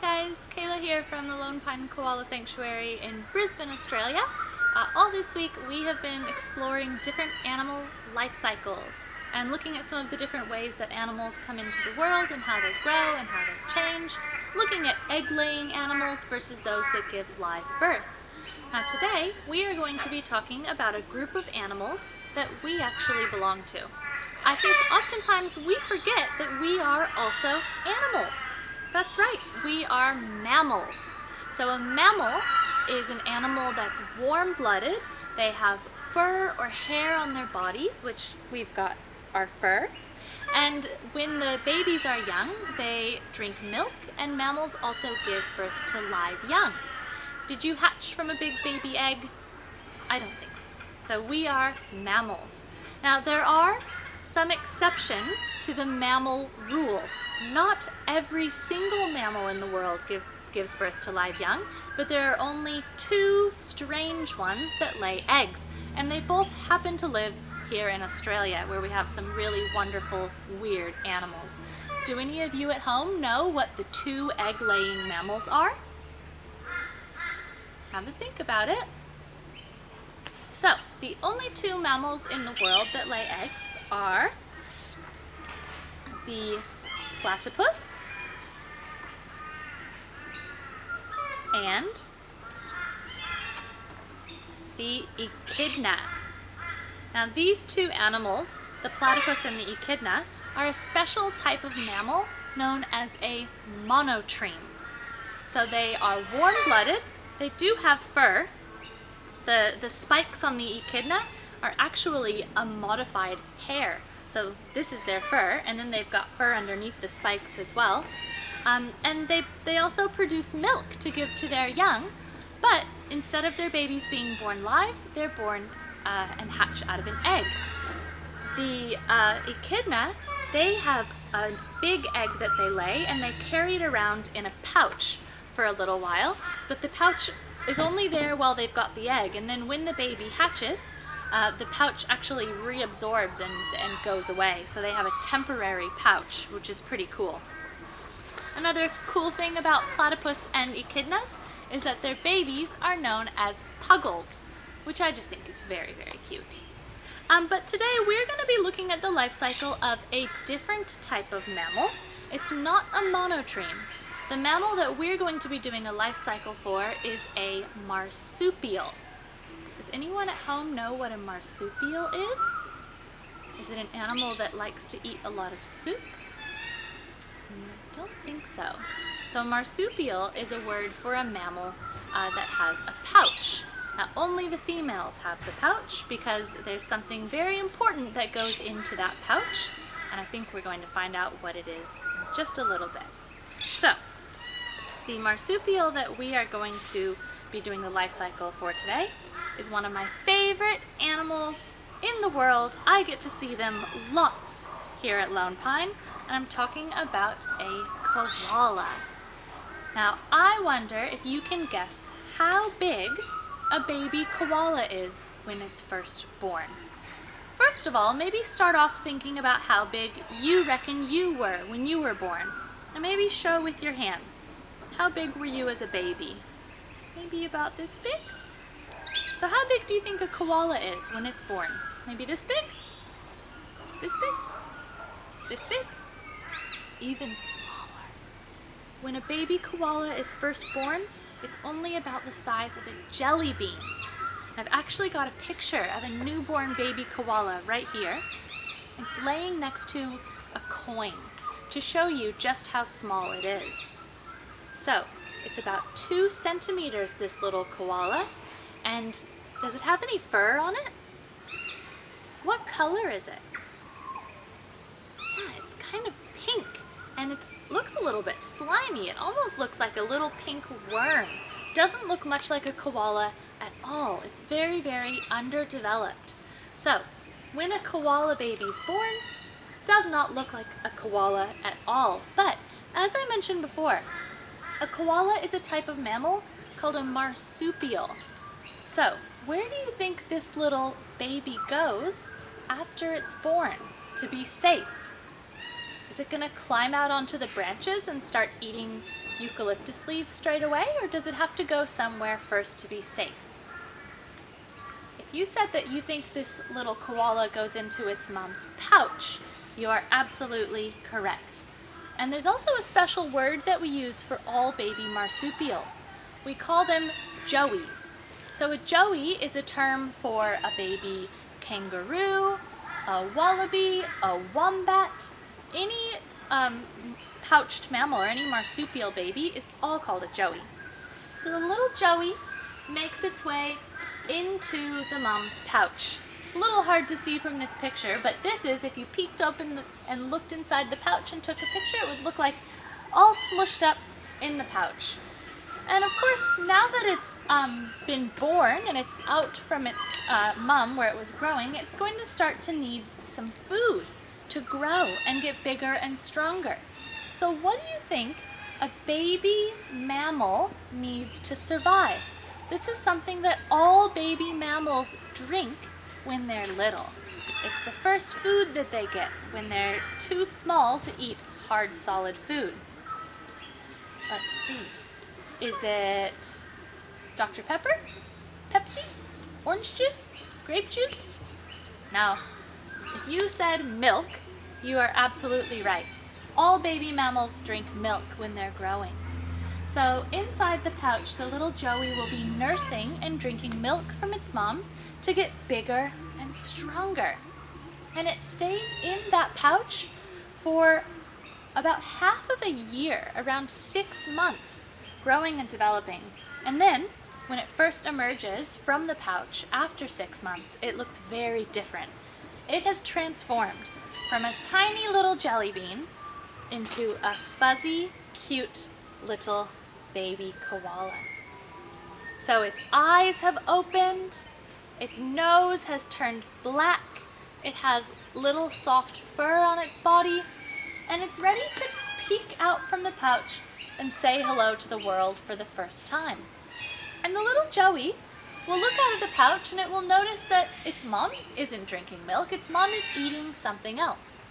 Hi guys, Kayla here from the Lone Pine Koala Sanctuary in Brisbane, Australia. All this week we have been exploring different animal life cycles and looking at some of the different ways that animals come into the world and how they grow and how they change, looking at egg-laying animals versus those that give live birth. Now today we are going to be talking about a group of animals that we actually belong to. I think oftentimes we forget that we are also animals. That's right, we are mammals. So a mammal is an animal that's warm-blooded. They have fur or hair on their bodies, which we've got our fur. And when the babies are young, they drink milk, and mammals also give birth to live young. Did you hatch from a big baby egg? I don't think so. So we are mammals. Now there are some exceptions to the mammal rule. Not every single mammal in the world gives birth to live young, but there are only two strange ones that lay eggs, and they both happen to live here in Australia, where we have some really wonderful, weird animals. Do any of you at home know what the two egg-laying mammals are? Have a think about it. So, the only two mammals in the world that lay eggs are the platypus and the echidna. Now these two animals, the platypus and the echidna, are a special type of mammal known as a monotreme. So they are warm-blooded, they do have fur. The spikes on the echidna are actually a modified hair. So this is their fur, and then they've got fur underneath the spikes as well. And they also produce milk to give to their young, but instead of their babies being born live, they're born and hatch out of an egg. The echidna, they have a big egg that they lay, and they carry it around in a pouch for a little while, but the pouch is only there while they've got the egg, and then when the baby hatches, the pouch actually reabsorbs and goes away. So they have a temporary pouch, which is pretty cool. Another cool thing about platypus and echidnas is that their babies are known as puggles, which I just think is very, very cute. But today we're going to be looking at the life cycle of a different type of mammal. It's not a monotreme. The mammal that we're going to be doing a life cycle for is a marsupial. Does anyone at home know what a marsupial is? Is it an animal that likes to eat a lot of soup? I don't think so. So marsupial is a word for a mammal that has a pouch. Now only the females have the pouch because there's something very important that goes into that pouch, and I think we're going to find out what it is in just a little bit. So the marsupial that we are going to be doing the life cycle for today is one of my favorite animals in the world. I get to see them lots here at Lone Pine, and I'm talking about a koala. Now I wonder if you can guess how big a baby koala is when it's first born. First of all, maybe start off thinking about how big you reckon you were when you were born, and maybe show with your hands. How big were you as a baby? Maybe about this big? So how big do you think a koala is when it's born? Maybe this big? This big? This big? Even smaller. When a baby koala is first born, it's only about the size of a jelly bean. I've actually got a picture of a newborn baby koala right here. It's laying next to a coin to show you just how small it is. So, it's about 2 centimeters, this little koala. And does it have any fur on it? What color is it? It's kind of pink, and it looks a little bit slimy. It almost looks like a little pink worm. Doesn't look much like a koala at all. It's very, very underdeveloped. So, when a koala baby's born, it does not look like a koala at all. But, as I mentioned before, a koala is a type of mammal called a marsupial. So, where do you think this little baby goes after it's born to be safe? Is it going to climb out onto the branches and start eating eucalyptus leaves straight away, or does it have to go somewhere first to be safe? If you said that you think this little koala goes into its mom's pouch, you are absolutely correct. And there's also a special word that we use for all baby marsupials. We call them joeys. So a joey is a term for a baby kangaroo, a wallaby, a wombat. Any pouched mammal or any marsupial baby is all called a joey. So the little joey makes its way into the mom's pouch. A little hard to see from this picture, but this is, if you peeked open and looked inside the pouch and took a picture, it would look like all smushed up in the pouch. And of course, now that it's been born and it's out from its mom where it was growing, it's going to start to need some food to grow and get bigger and stronger. So what do you think a baby mammal needs to survive? This is something that all baby mammals drink when they're little. It's the first food that they get when they're too small to eat hard, solid food. Let's see. Is it Dr. Pepper? Pepsi? Orange juice? Grape juice? Now, if you said milk, you are absolutely right. All baby mammals drink milk when they're growing. So inside the pouch, the little joey will be nursing and drinking milk from its mom to get bigger and stronger. And it stays in that pouch for about half of a year, around 6 months, growing and developing. And then, when it first emerges from the pouch after 6 months, it looks very different. It has transformed from a tiny little jelly bean into a fuzzy, cute little baby koala. So its eyes have opened, its nose has turned black, it has little soft fur on its body, and it's ready to peek out from the pouch and say hello to the world for the first time. And the little joey will look out of the pouch and it will notice that its mom isn't drinking milk, its mom is eating something else.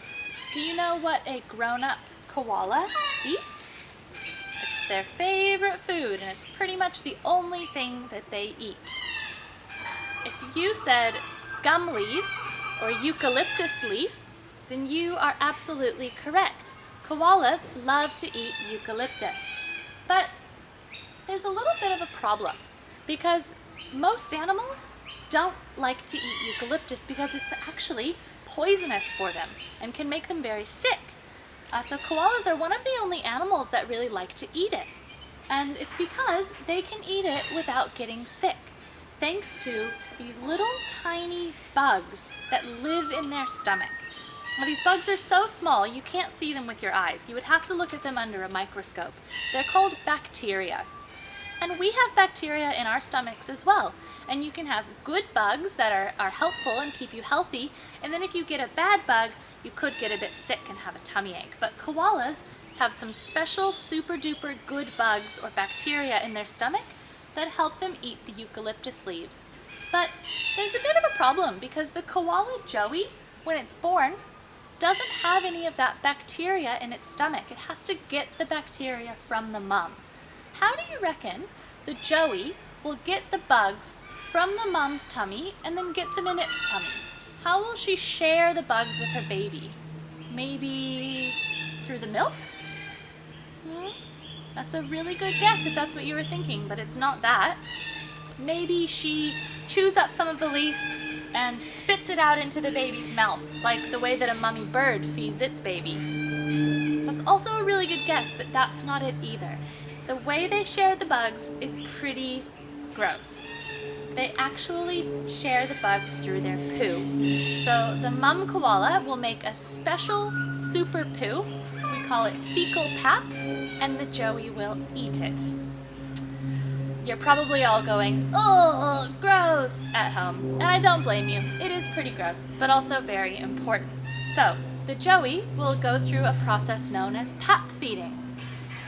Do you know what a grown-up koala eats? It's their favorite food, and it's pretty much the only thing that they eat. If you said gum leaves or eucalyptus leaf, then you are absolutely correct. Koalas love to eat eucalyptus. But there's a little bit of a problem, because most animals don't like to eat eucalyptus because it's actually poisonous for them and can make them very sick. So koalas are one of the only animals that really like to eat it. And it's because they can eat it without getting sick, thanks to these little tiny bugs that live in their stomach. Now, these bugs are so small you can't see them with your eyes. You would have to look at them under a microscope. They're called bacteria. And we have bacteria in our stomachs as well. And you can have good bugs that are helpful and keep you healthy. And then if you get a bad bug, you could get a bit sick and have a tummy ache. But koalas have some special super duper good bugs or bacteria in their stomach that help them eat the eucalyptus leaves. But there's a bit of a problem, because the koala joey, when it's born, doesn't have any of that bacteria in its stomach. It has to get the bacteria from the mom. How do you reckon the joey will get the bugs from the mom's tummy and then get them in its tummy? How will she share the bugs with her baby? Maybe through the milk? That's a really good guess if that's what you were thinking, but it's not that. Maybe she chews up some of the leaf and spits it out into the baby's mouth, like the way that a mummy bird feeds its baby. That's also a really good guess, but that's not it either. The way they share the bugs is pretty gross. They actually share the bugs through their poo. So the mum koala will make a special super poo, we call it fecal pap, and the joey will eat it. You're probably all going, "Oh, gross," at home, and I don't blame you. It is pretty gross, but also very important. So the joey will go through a process known as pap feeding.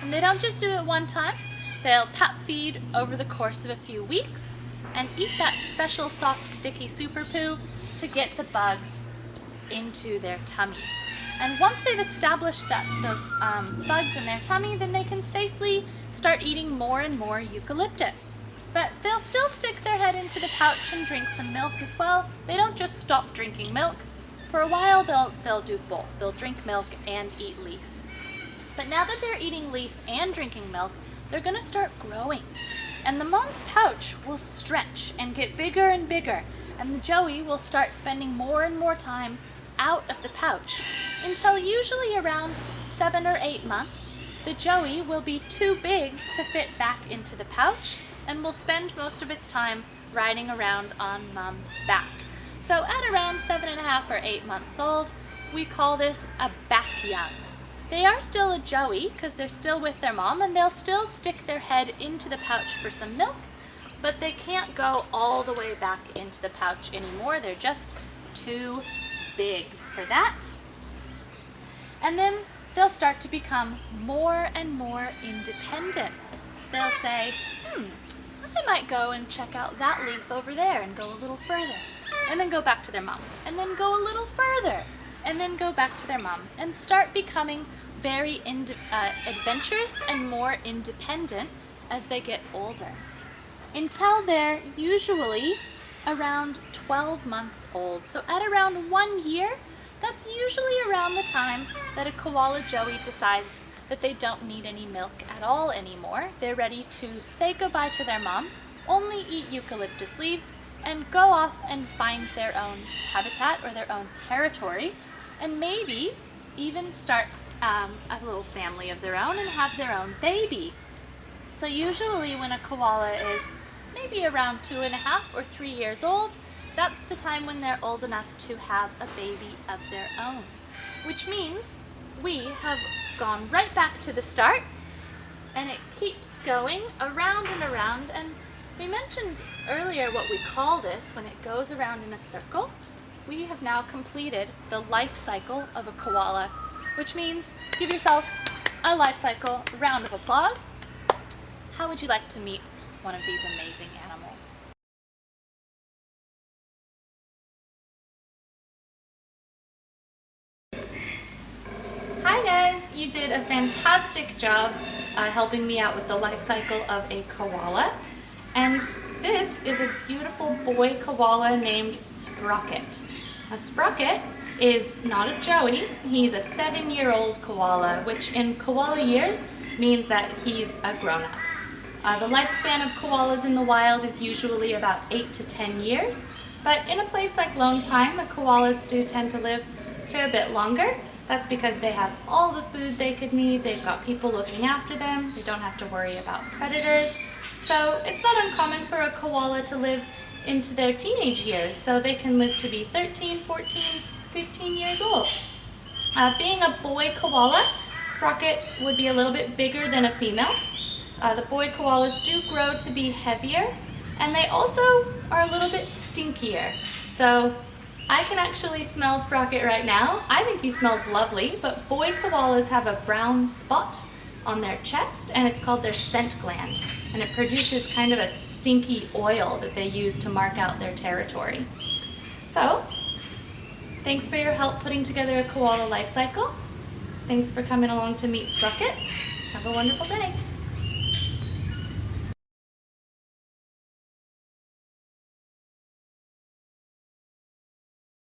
And they don't just do it one time. They'll pap feed over the course of a few weeks and eat that special soft sticky super poo to get the bugs into their tummy. And once they've established those bugs in their tummy, then they can safely start eating more and more eucalyptus. But they'll still stick their head into the pouch and drink some milk as well. They don't just stop drinking milk. For a while, they'll do both. They'll drink milk and eat leaf. But now that they're eating leaf and drinking milk, they're gonna start growing. And the mom's pouch will stretch and get bigger and bigger. And the joey will start spending more and more time out of the pouch until usually around 7 or 8 months, the joey will be too big to fit back into the pouch and will spend most of its time riding around on mom's back. So at around 7.5 or 8 months old, we call this a back young. They are still a joey because they're still with their mom and they'll still stick their head into the pouch for some milk, but they can't go all the way back into the pouch anymore. They're just too big for that. And then they'll start to become more and more independent. They'll say, I might go and check out that leaf over there and go a little further, and then go back to their mom, and then go a little further, and then go back to their mom, and start becoming very adventurous and more independent as they get older, until they're usually around 12 months old. So at around 1 year, that's usually around the time that a koala joey decides that they don't need any milk at all anymore. They're ready to say goodbye to their mom, only eat eucalyptus leaves, and go off and find their own habitat or their own territory, and maybe even start a little family of their own and have their own baby. So usually when a koala is maybe around 2.5 or 3 years old, that's the time when they're old enough to have a baby of their own. Which means we have gone right back to the start, and it keeps going around and around. And we mentioned earlier what we call this when it goes around in a circle. We have now completed the life cycle of a koala, which means give yourself a life cycle round of applause. How would you like to meet one of these amazing animals? Hi guys, you did a fantastic job helping me out with the life cycle of a koala. And this is a beautiful boy koala named Sprocket. A Sprocket is not a joey, he's a 7-year-old koala, which in koala years means that he's a grown-up. The lifespan of koalas in the wild is usually about 8 to 10 years, but in a place like Lone Pine, the koalas do tend to live a fair bit longer. That's because they have all the food they could need, they've got people looking after them, they don't have to worry about predators. So it's not uncommon for a koala to live into their teenage years, so they can live to be 13, 14, 15 years old. Being a boy koala, Sprocket would be a little bit bigger than a female. The boy koalas do grow to be heavier, and they also are a little bit stinkier. So I can actually smell Sprocket right now. I think he smells lovely, but boy koalas have a brown spot on their chest, and it's called their scent gland, and it produces kind of a stinky oil that they use to mark out their territory. So, thanks for your help putting together a koala life cycle. Thanks for coming along to meet Sprocket. Have a wonderful day.